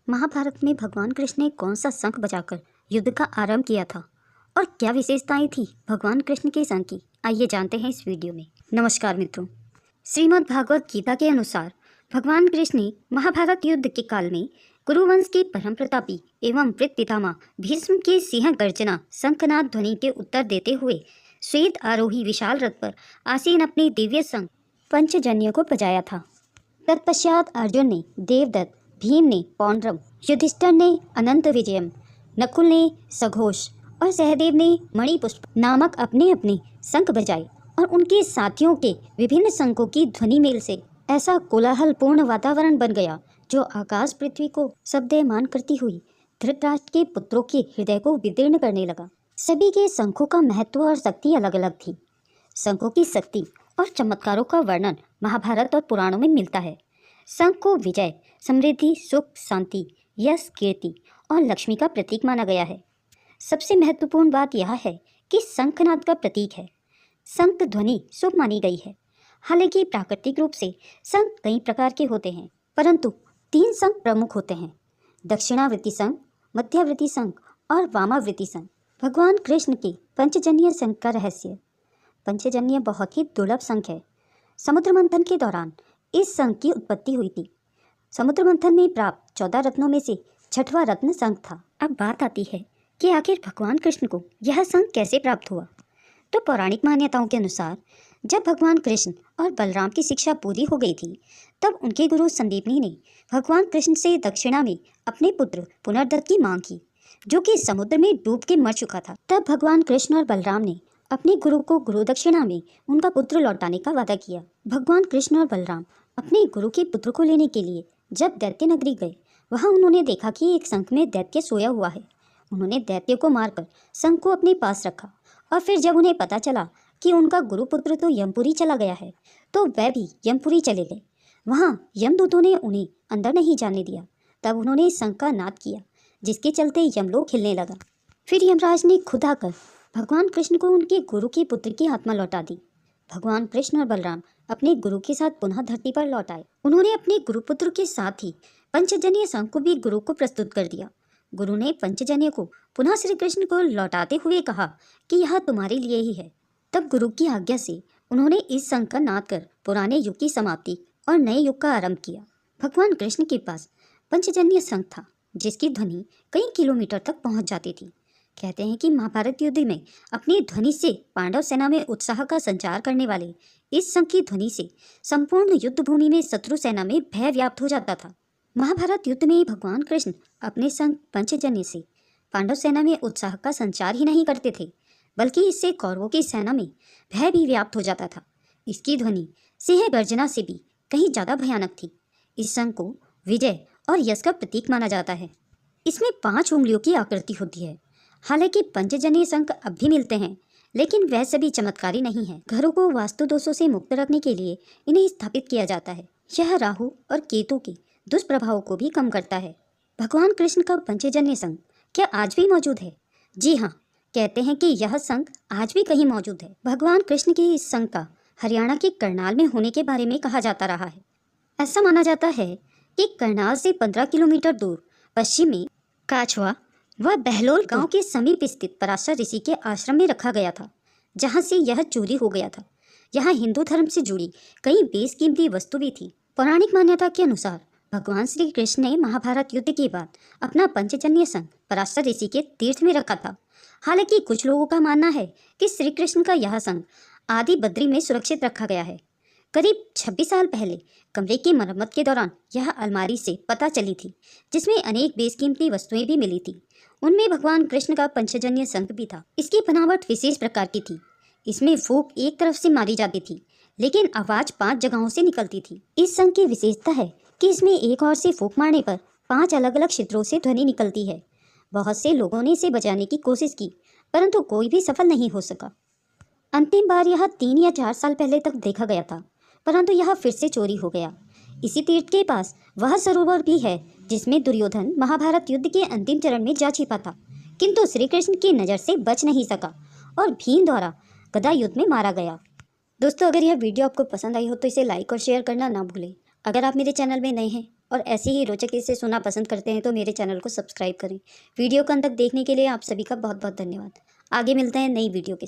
महाभारत में भगवान कृष्ण ने कौन सा शंख बजाकर युद्ध का आरंभ किया था और क्या विशेषताएं थी भगवान कृष्ण के शंख की, आइए जानते हैं इस वीडियो में। नमस्कार मित्रों, श्रीमद् भागवत गीता के अनुसार भगवान कृष्ण ने महाभारत युद्ध के काल में कुरुवंश के परम प्रतापी एवं वृत्त पितामह भीष्म के सिंह गर्जना शंखनाद ध्वनि के उत्तर देते हुए श्वेत आरोही विशाल रथ पर आसीन अपने दिव्य शंख पंचजन्य को बजाया था। तत्पश्चात अर्जुन ने देवदत्त, भीम ने पौंड्रम, युधिष्ठिर ने अनंत विजयम, नकुल ने सघोष और सहदेव ने मणिपुष्प नामक अपने अपने शंख बजाए और उनके साथियों के विभिन्न शंखों की ध्वनि मेल से ऐसा कोलाहलपूर्ण वातावरण बन गया जो आकाश पृथ्वी को शब्दमान करती हुई धृतराष्ट्र के पुत्रों के हृदय को विदीर्ण करने लगा। सभी के शंखों का महत्व और शक्ति अलग अलग थी। शंखों की शक्ति और चमत्कारों का वर्णन महाभारत और पुराणों में मिलता है। शंख को विजय, समृद्धि, सुख, शांति, यश, कीर्ति और लक्ष्मी का प्रतीक माना गया है। सबसे महत्वपूर्ण बात यह है कि शंखनाद का प्रतीक है। शंख ध्वनि शुभ मानी गई है। हालांकि प्राकृतिक रूप से शंख कई प्रकार के होते हैं, परंतु 3 शंख प्रमुख होते हैं: दक्षिणावृत्ति शंख, मध्यावृत्ति शंख और वामावृत्ति शंख। भगवान कृष्ण के पंचजन्य शंख का रहस्य। पंचजन्य बहुत ही दुर्लभ शंख है। समुद्र मंथन के दौरान इस शंख की उत्पत्ति हुई थी। समुद्र मंथन में प्राप्त 14 रत्नों में से 6वां रत्न शंख था। अब बात आती है कि आखिर भगवान कृष्ण को यह शंख कैसे प्राप्त हुआ। तो पौराणिक मान्यताओं के अनुसार जब भगवान कृष्ण और बलराम की शिक्षा पूरी हो गई थी, तब उनके गुरु संदीपनी ने भगवान कृष्ण से दक्षिणा में अपने पुत्र पुनर्दत्त की मांग की, जो कि समुद्र में डूब के मर चुका था। तब भगवान कृष्ण और बलराम ने अपने गुरु को गुरु दक्षिणा में उनका पुत्र लौटाने का वादा किया। भगवान कृष्ण और बलराम अपने गुरु के पुत्र को लेने के लिए जब दैत्य नगरी गए, वहां उन्होंने देखा कि एक शंख में दैत्य सोया हुआ है। उन्होंने दैत्य को मारकर शंख को अपने पास रखा और फिर जब उन्हें पता चला कि उनका गुरुपुत्र तो यमपुरी चला गया है, तो वह भी यमपुरी चले गए। वहां यमदूतों ने उन्हें अंदर नहीं जाने दिया। तब उन्होंने शंख का नाद किया, जिसके चलते यमलोक हिलने लगा। फिर यमराज ने खुद आकर भगवान कृष्ण को उनके गुरु के पुत्र की आत्मा लौटा दी। भगवान कृष्ण और बलराम अपने गुरु के साथ पुनः धरती पर लौट आए। उन्होंने अपने गुरुपुत्र के साथ ही पंचजन्य शंख को भी गुरु को प्रस्तुत कर दिया। गुरु ने पंचजन्य को पुनः श्री कृष्ण को लौटाते हुए कहा कि यह तुम्हारे लिए ही है। तब गुरु की आज्ञा से उन्होंने इस शंख का नाद कर पुराने युग की समाप्ति और नए युग का आरंभ किया। भगवान कृष्ण के पास पंचजन्य शंख था, जिसकी ध्वनि कई किलोमीटर तक पहुंच जाती थी। कहते हैं कि महाभारत युद्ध में अपनी ध्वनि से पांडव सेना में उत्साह का संचार करने वाले इस शंख की ध्वनि से संपूर्ण युद्ध भूमि में शत्रु सेना में भय व्याप्त हो जाता था। महाभारत युद्ध में भगवान कृष्ण अपने शंख पंचजन्य से पांडव सेना में उत्साह का संचार ही नहीं करते थे, बल्कि इससे कौरवों की सेना में भय भी व्याप्त हो जाता था। इसकी ध्वनि सिंह गर्जना से भी कहीं ज़्यादा भयानक थी। इस शंख को विजय और यश का प्रतीक माना जाता है। इसमें 5 उंगलियों की आकृति होती है। हालांकि पंचजन्य शंख अब भी मिलते हैं, लेकिन वह सभी चमत्कारी नहीं है। घरों को वास्तु दोषों से मुक्त रखने के लिए इन्हें स्थापित किया जाता है। यह राहु और केतु के दुष्प्रभावों को भी कम करता है। भगवान कृष्ण का पंचजन्य शंख क्या आज भी मौजूद है? जी हाँ, कहते हैं कि यह शंख आज भी कहीं मौजूद है। भगवान कृष्ण के इस शंख का हरियाणा के करनाल में होने के बारे में कहा जाता रहा है। ऐसा माना जाता है कि करनाल से 15 किलोमीटर दूर पश्चिम में काछवा व बहलोल गांव के समीप स्थित पराशर ऋषि के आश्रम में रखा गया था, जहां से यह चोरी हो गया था। यहाँ हिंदू धर्म से जुड़ी कई बेशकीमती वस्तु भी थी। पौराणिक मान्यता के अनुसार भगवान श्री कृष्ण ने महाभारत युद्ध के बाद अपना पंचजन्य शंख पराशर ऋषि के तीर्थ में रखा था। हालांकि कुछ लोगों का मानना है कि श्री कृष्ण का यह शंख आदि बद्री में सुरक्षित रखा गया है। करीब 26 साल पहले कमरे की मरम्मत के दौरान यह अलमारी से पता चली थी, जिसमें अनेक बेशकीमती वस्तुएं भी मिली थी। उनमें भगवान कृष्ण का पंचजन्य शंख भी था। इसकी बनावट विशेष प्रकार की थी। इसमें फूंक एक तरफ से मारी जाती थी, लेकिन आवाज 5 जगहों से निकलती थी। इस शंख की विशेषता है कि इसमें एक ओर से फूंक मारने पर 5 अलग अलग छिद्रों से ध्वनि निकलती है। बहुत से लोगों ने इसे बजाने की कोशिश की, परंतु कोई भी सफल नहीं हो सका। अंतिम बार यह 3 या 4 साल पहले तक देखा गया था, परंतु यह फिर से चोरी हो गया। इसी तीर्थ के पास वह सरोवर भी है जिसमें दुर्योधन महाभारत युद्ध के अंतिम चरण में जा छिपा था, किंतु श्री कृष्ण की नज़र से बच नहीं सका और भीम द्वारा गदा युद्ध में मारा गया। दोस्तों, अगर यह वीडियो आपको पसंद आई हो तो इसे लाइक और शेयर करना ना भूलें। अगर आप मेरे चैनल में नए हैं और ऐसे ही रोचक किस्से सुनना पसंद करते हैं तो मेरे चैनल को सब्सक्राइब करें। वीडियो को अंत तक देखने के लिए आप सभी का बहुत बहुत धन्यवाद। आगे मिलते हैं नई वीडियो के साथ।